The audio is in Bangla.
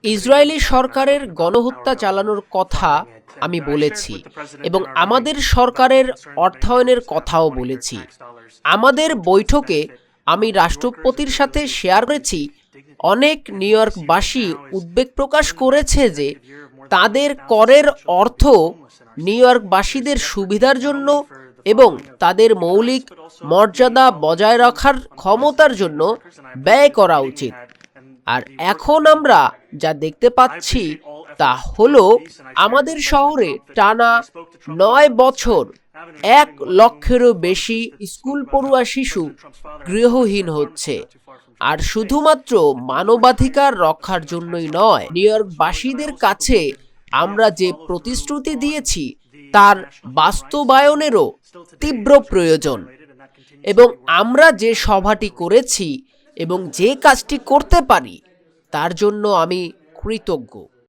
ইসরায়েলি সরকারের গণহত্যা চালানোর কথা আমি বলেছি এবং আমাদের সরকারের অর্থায়নের কথাও বলেছি। আমাদের বৈঠকে আমি রাষ্ট্রপতির সাথে শেয়ার করেছি, অনেক নিউ ইয়র্কবাসী উদ্বেগ প্রকাশ করেছে যে তাদের করের অর্থ নিউ ইয়র্কবাসীদের সুবিধার জন্য এবং তাদের মৌলিক মর্যাদা বজায় রাখার ক্ষমতার জন্য ব্যয় করা উচিত। আর এখন আমরা যা দেখতে পাচ্ছি তা হলো আমাদের শহরে টানা ৯ বছর ১ লক্ষেরও বেশি স্কুল পড়ুয়া শিশু গৃহহীন হচ্ছে। আর শুধুমাত্র মানবাধিকার রক্ষার জন্যই নয়, নিউ ইয়র্কবাসীদের কাছে আমরা যে প্রতিশ্রুতি দিয়েছি তার বাস্তবায়নেরও তীব্র প্রয়োজন। এবং আমরা যে সভাটি করেছি এবং যে কাজটি করতে পারি তার জন্য আমি কৃতজ্ঞ।